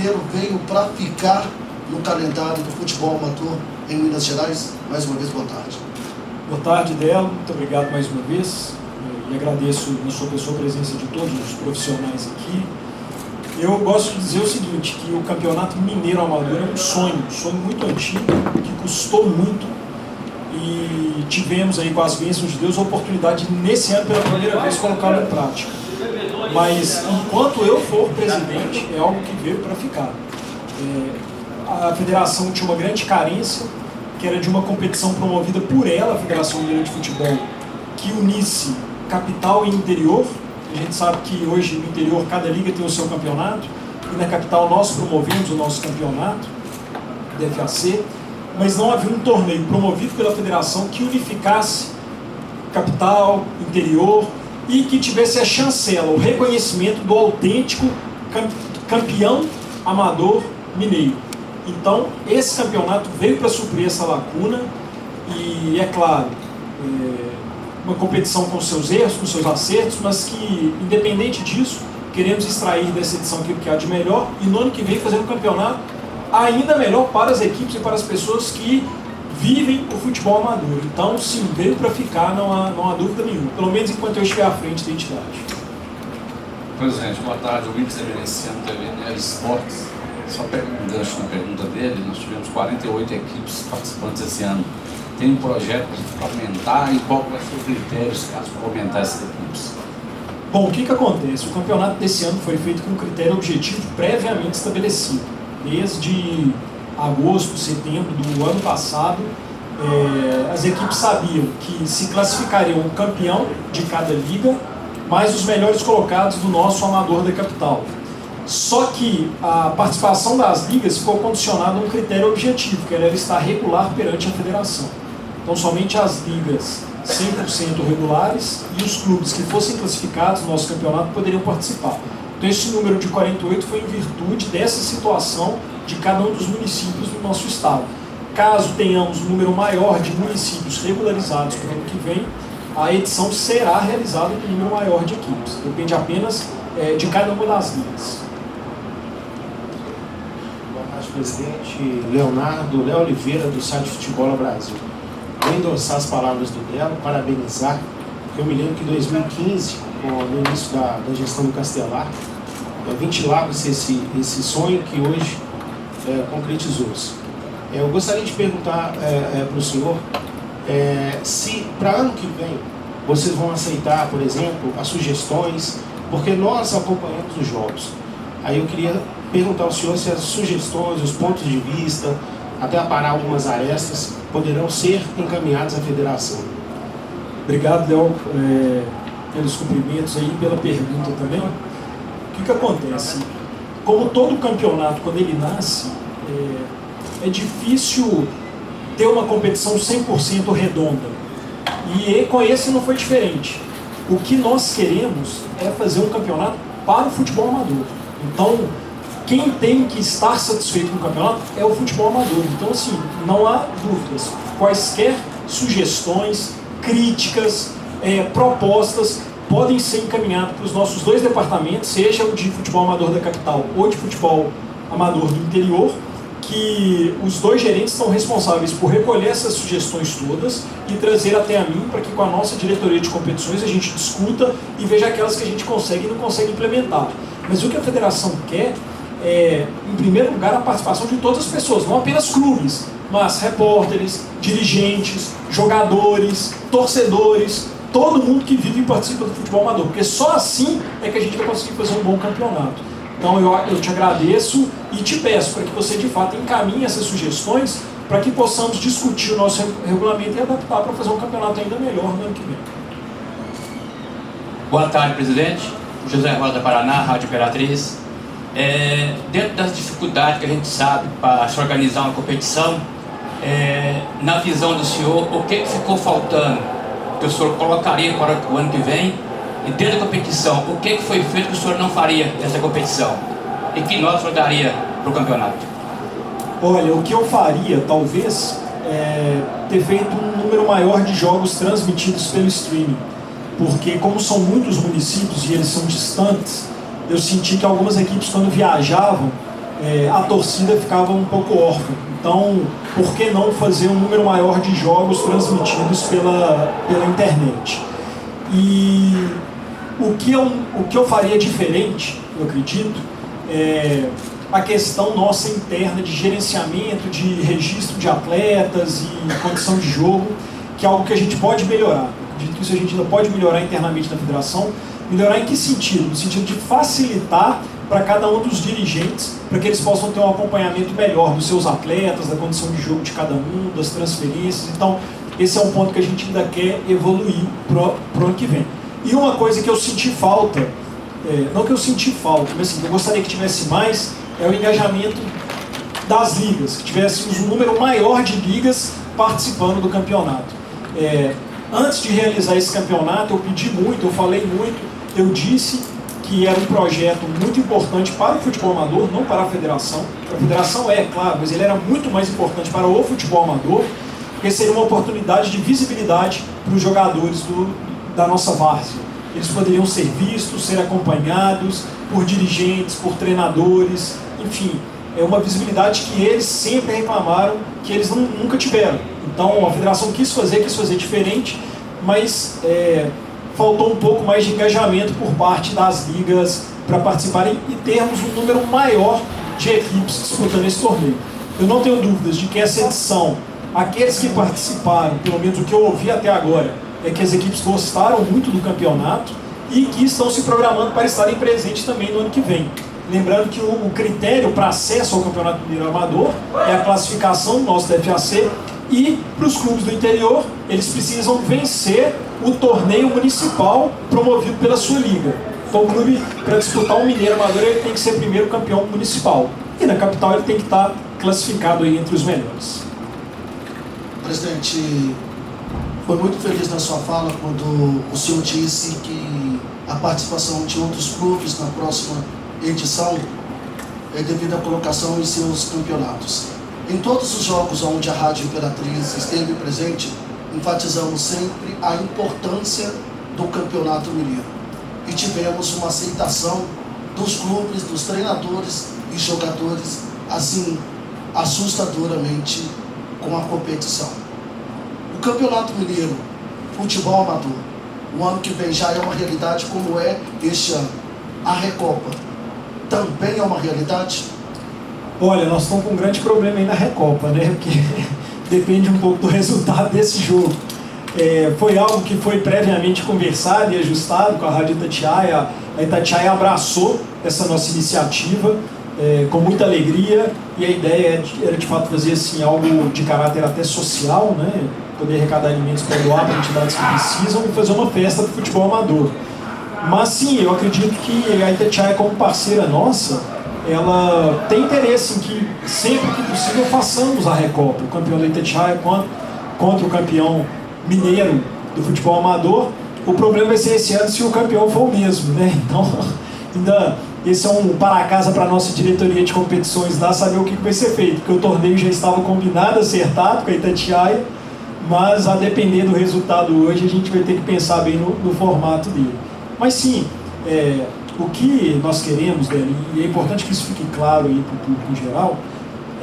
Mineiro veio para ficar no calendário do futebol amador em Minas Gerais? Mais uma vez, boa tarde. Boa tarde, Delo. Muito obrigado mais uma vez. E agradeço na sua pessoa a presença de todos os profissionais aqui. Eu gosto de dizer o seguinte, que o Campeonato Mineiro Amador é um sonho muito antigo, que custou muito, e tivemos aí, com as bênçãos de Deus, a oportunidade de, nesse ano, pela primeira vez, colocá-lo em prática. Mas, enquanto eu for presidente, é algo que veio para ficar. A federação tinha uma grande carência, que era de uma competição promovida por ela, a Federação Mineira de Futebol, que unisse capital e interior. A gente sabe que hoje no interior cada liga tem o seu campeonato, e na capital nós promovemos o nosso campeonato, DFAC, mas não havia um torneio promovido pela federação que unificasse capital, interior, e que tivesse a chancela, o reconhecimento do autêntico campeão amador mineiro. Então, esse campeonato veio para suprir essa lacuna, e é claro, uma competição com seus erros, com seus acertos, mas que, independente disso, queremos extrair dessa edição aquilo que há de melhor, e no ano que vem fazer um campeonato ainda melhor para as equipes e para as pessoas que vivem o futebol amador. Então, sim, veio para ficar, não há dúvida nenhuma, pelo menos enquanto eu estiver à frente da entidade. Presidente, boa tarde. O Wilson Evidenciano, TVN Esportes. Só um gancho na pergunta dele, nós tivemos 48 equipes participantes esse ano. Tem um projeto para aumentar, e qual vai ser o critério para aumentar essas equipes? Bom, o que acontece? O campeonato desse ano foi feito com um critério objetivo previamente estabelecido. Desde agosto, setembro do ano passado, as equipes sabiam que se classificariam o campeão de cada liga, mais os melhores colocados do nosso amador da capital. Só que a participação das ligas ficou condicionada a um critério objetivo, que era estar regular perante a federação. Então, somente as ligas 100% regulares e os clubes que fossem classificados no nosso campeonato poderiam participar. Então, esse número de 48 foi em virtude dessa situação de cada um dos municípios do nosso estado. Caso tenhamos um número maior de municípios regularizados para o ano que vem, a edição será realizada com um número maior de equipes. Depende apenas de cada uma das ligas. Boa tarde, presidente. Léo Oliveira, do site Futebol no Brasil. Vou endossar as palavras do Delo, parabenizar, porque eu me lembro que em 2015, no início da gestão do Castelar, ventilava-se esse sonho que hoje concretizou-se. Eu gostaria de perguntar para o senhor se para ano que vem vocês vão aceitar, por exemplo, as sugestões, porque nós acompanhamos os jogos. Aí eu queria perguntar ao senhor se as sugestões, os pontos de vista, até aparar algumas arestas, poderão ser encaminhados à federação. Obrigado, Léo, pelos cumprimentos aí, pela pergunta também. O que acontece? Como todo campeonato, quando ele nasce, é difícil ter uma competição 100% redonda. E com esse não foi diferente. O que nós queremos é fazer um campeonato para o futebol amador. Então, quem tem que estar satisfeito com o campeonato é o futebol amador. Então, assim, não há dúvidas. Quaisquer sugestões, críticas, propostas podem ser encaminhadas para os nossos dois departamentos, seja o de futebol amador da capital ou de futebol amador do interior, que os dois gerentes são responsáveis por recolher essas sugestões todas e trazer até a mim, para que com a nossa diretoria de competições a gente discuta e veja aquelas que a gente consegue e não consegue implementar. Mas o que a federação quer é, em primeiro lugar, a participação de todas as pessoas, não apenas clubes, mas repórteres, dirigentes, jogadores, torcedores, todo mundo que vive e participa do futebol amador, porque só assim é que a gente vai conseguir fazer um bom campeonato. Então eu te agradeço e te peço para que você de fato encaminhe essas sugestões para que possamos discutir o nosso regulamento e adaptar para fazer um campeonato ainda melhor no ano que vem. Boa tarde, presidente. José Rosa Paraná, Rádio Imperatriz. Dentro das dificuldades que a gente sabe para se organizar uma competição, na visão do senhor, o que ficou faltando que o senhor colocaria para o ano que vem? E dentro da competição, o que foi feito que o senhor não faria nessa competição? E que nota o senhor daria para o campeonato? Olha, o que eu faria, talvez, ter feito um número maior de jogos transmitidos pelo streaming. Porque como são muitos municípios e eles são distantes, eu senti que algumas equipes, quando viajavam, a torcida ficava um pouco órfã. Então, por que não fazer um número maior de jogos transmitidos pela internet? E o que eu faria diferente, eu acredito, é a questão nossa interna de gerenciamento, de registro de atletas e condição de jogo, que é algo que a gente pode melhorar. Eu acredito que isso a gente ainda pode melhorar internamente na federação. Melhorar em que sentido? No sentido de facilitar para cada um dos dirigentes, para que eles possam ter um acompanhamento melhor dos seus atletas, da condição de jogo de cada um, das transferências. Então, esse é um ponto que a gente ainda quer evoluir para o ano que vem. E uma coisa que eu senti falta, não que eu senti falta, mas assim, eu gostaria que tivesse mais, é o engajamento das ligas, que tivéssemos um número maior de ligas participando do campeonato. Antes de realizar esse campeonato, eu pedi muito, eu falei muito, eu disse que era um projeto muito importante para o futebol amador, não para a federação. A federação claro, mas ele era muito mais importante para o futebol amador, porque seria uma oportunidade de visibilidade para os jogadores da nossa várzea. Eles poderiam ser vistos, ser acompanhados por dirigentes, por treinadores, enfim, é uma visibilidade que eles sempre reclamaram que eles nunca tiveram. Então a federação quis fazer diferente, mas faltou um pouco mais de engajamento por parte das ligas para participarem e termos um número maior de equipes disputando esse torneio. Eu não tenho dúvidas de que essa edição, aqueles que participaram, pelo menos o que eu ouvi até agora, é que as equipes gostaram muito do campeonato e que estão se programando para estarem presentes também no ano que vem. Lembrando que o critério para acesso ao Campeonato Mineiro Amador é a classificação do nosso DFAC, e para os clubes do interior, eles precisam vencer o torneio municipal promovido pela sua liga. Então o clube, para disputar o Mineiro Amador, ele tem que ser primeiro campeão municipal. E na capital ele tem que estar classificado aí entre os melhores. Presidente, foi muito feliz na sua fala quando o senhor disse que a participação de outros clubes na próxima edição é devido à colocação em seus campeonatos. Em todos os jogos onde a Rádio Imperatriz esteve presente, enfatizamos sempre a importância do Campeonato Mineiro. E tivemos uma aceitação dos clubes, dos treinadores e jogadores, assim, assustadoramente com a competição. O Campeonato Mineiro, futebol amador, o ano que vem já é uma realidade como é este ano. A Recopa também é uma realidade? Olha, nós estamos com um grande problema aí na Recopa, né? Porque depende um pouco do resultado desse jogo. Foi algo que foi previamente conversado e ajustado com a Rádio Itatiaia. A Itatiaia abraçou essa nossa iniciativa com muita alegria, e a ideia era de fato fazer assim, algo de caráter até social, né? Poder arrecadar alimentos para doar para entidades que precisam e fazer uma festa do futebol amador. Mas sim, eu acredito que a Itatiaia, como parceira nossa, ela tem interesse em que sempre que possível façamos a Recopa, o campeão da Itatiaia contra o campeão mineiro do futebol amador. O problema vai ser esse ano se o campeão for o mesmo, né? Então, ainda esse é um para-casa para a nossa diretoria de competições lá, saber o que vai ser feito, porque o torneio já estava combinado, acertado com a Itatiaia, mas a depender do resultado hoje, a gente vai ter que pensar bem no formato dele. Mas sim, o que nós queremos, e é importante que isso fique claro aí para o público em geral,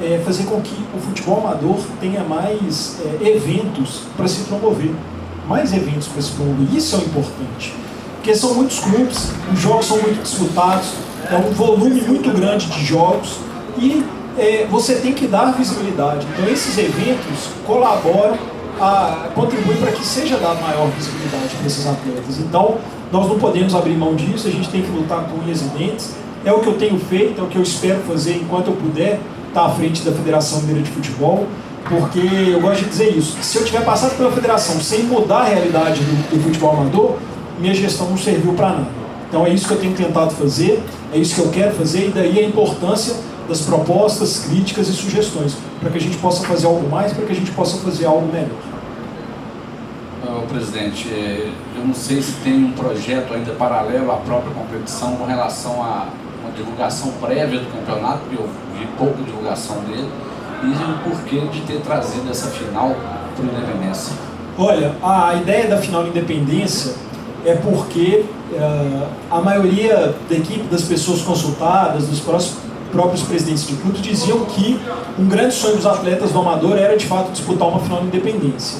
é fazer com que o futebol amador tenha mais eventos para se promover. Mais eventos para se promover. Isso é o importante. Porque são muitos clubes, os jogos são muito disputados, é um volume muito grande de jogos e você tem que dar visibilidade. Então esses eventos colaboram, contribuem para que seja dada maior visibilidade para esses atletas. Então nós não podemos abrir mão disso, a gente tem que lutar com unhas e dentes. É o que eu tenho feito, é o que eu espero fazer enquanto eu puder estar à frente da Federação Mineira de Futebol, porque eu gosto de dizer isso: se eu tiver passado pela federação sem mudar a realidade do futebol amador, minha gestão não serviu para nada. Então é isso que eu tenho tentado fazer, é isso que eu quero fazer, e daí a importância das propostas, críticas e sugestões, para que a gente possa fazer algo mais, para que a gente possa fazer algo melhor. Presidente, eu não sei se tem um projeto ainda paralelo à própria competição com relação a uma divulgação prévia do campeonato, porque eu vi pouca divulgação dele, e o porquê de ter trazido essa final para o Independência. Olha, a ideia da final de Independência é porque a maioria da equipe, das pessoas consultadas, dos próximos, próprios presidentes de clubes diziam que um grande sonho dos atletas do Amador era de fato disputar uma final de Independência.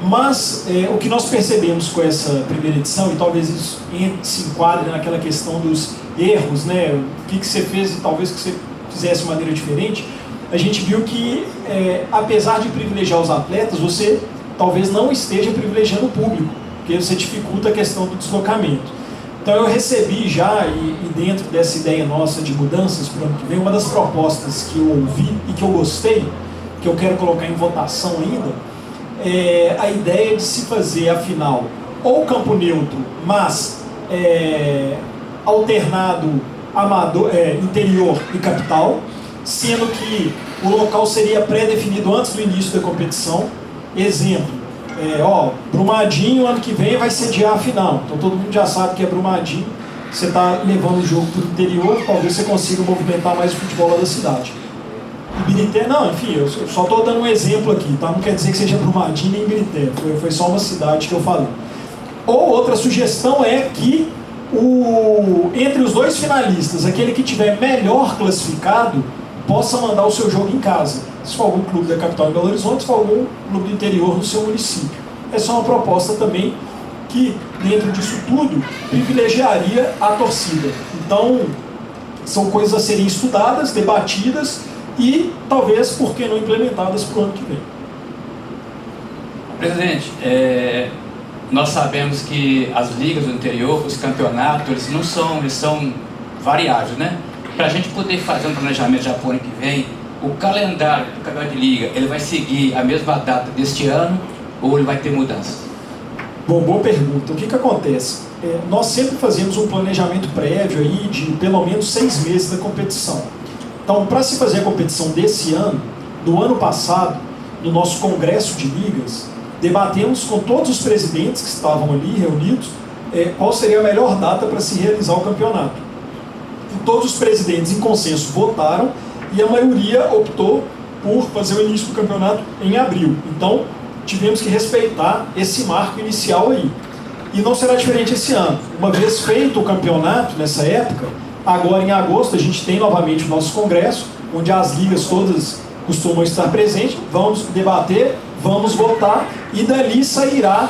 Mas o que nós percebemos com essa primeira edição, e talvez isso se enquadre naquela questão dos erros, né? O que você fez e talvez que você fizesse de maneira diferente, a gente viu que, apesar de privilegiar os atletas, você talvez não esteja privilegiando o público, porque você dificulta a questão do deslocamento. Então eu recebi já, e dentro dessa ideia nossa de mudanças para o ano que vem, uma das propostas que eu ouvi e que eu gostei, que eu quero colocar em votação ainda, é a ideia de se fazer a final ou campo neutro, mas alternado amador, interior e capital, sendo que o local seria pré-definido antes do início da competição. Exemplo, Brumadinho ano que vem vai sediar a final, então todo mundo já sabe que é Brumadinho, você está levando o jogo para o interior, talvez você consiga movimentar mais o futebol lá da cidade. Ibirité, não, enfim, eu só estou dando um exemplo aqui, tá? Não quer dizer que seja Brumadinho nem Ibirité, foi só uma cidade que eu falei. Ou outra sugestão é que entre os dois finalistas, aquele que tiver melhor classificado possa mandar o seu jogo em casa. Se for algum clube da capital em Belo Horizonte, se for algum clube do interior no seu município. Essa é uma proposta também que, dentro disso tudo, privilegiaria a torcida. Então, são coisas a serem estudadas, debatidas e, talvez, por que não implementadas para o ano que vem. Presidente, nós sabemos que as ligas do interior, os campeonatos, eles são variáveis, né? Para a gente poder fazer um planejamento já para o ano que vem, o calendário do campeonato de liga, ele vai seguir a mesma data deste ano ou ele vai ter mudança? Bom, boa pergunta. O que acontece? Nós sempre fazemos um planejamento prévio aí de pelo menos 6 meses da competição. Então, para se fazer a competição desse ano, do ano passado, no nosso congresso de ligas, debatemos com todos os presidentes que estavam ali reunidos qual seria a melhor data para se realizar o campeonato. E todos os presidentes, em consenso, votaram e a maioria optou por fazer o início do campeonato em abril. Então, tivemos que respeitar esse marco inicial aí. E não será diferente esse ano. Uma vez feito o campeonato, nessa época, agora em agosto a gente tem novamente o nosso congresso, onde as ligas todas costumam estar presentes, vamos debater, vamos votar, e dali sairá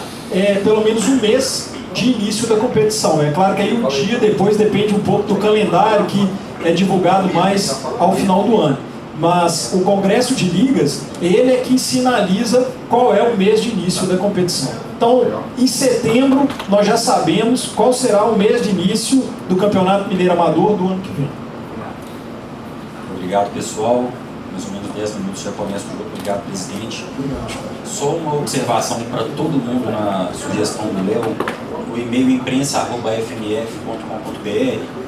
pelo menos um mês de início da competição. É claro que aí um dia depois depende um pouco do calendário que é divulgado mais ao final do ano. Mas o Congresso de Ligas, ele é que sinaliza qual é o mês de início da competição. Então, em setembro, nós já sabemos qual será o mês de início do Campeonato Mineiro Amador do ano que vem. Obrigado, pessoal. Mais ou menos 10 minutos já começa o jogo. Obrigado, presidente. Só uma observação para todo mundo na sugestão do Léo. O e-mail imprensa@fmf.com.br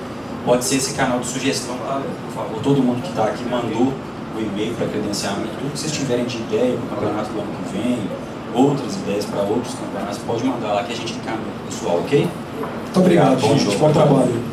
pode ser esse canal de sugestão, tá? Por favor, todo mundo que está aqui mandou o e-mail para credenciamento. Tudo que vocês tiverem de ideia para o campeonato do ano que vem, outras ideias para outros campeonatos, pode mandar lá que a gente encaminha o pessoal, ok? Muito obrigado, gente. Bom trabalho.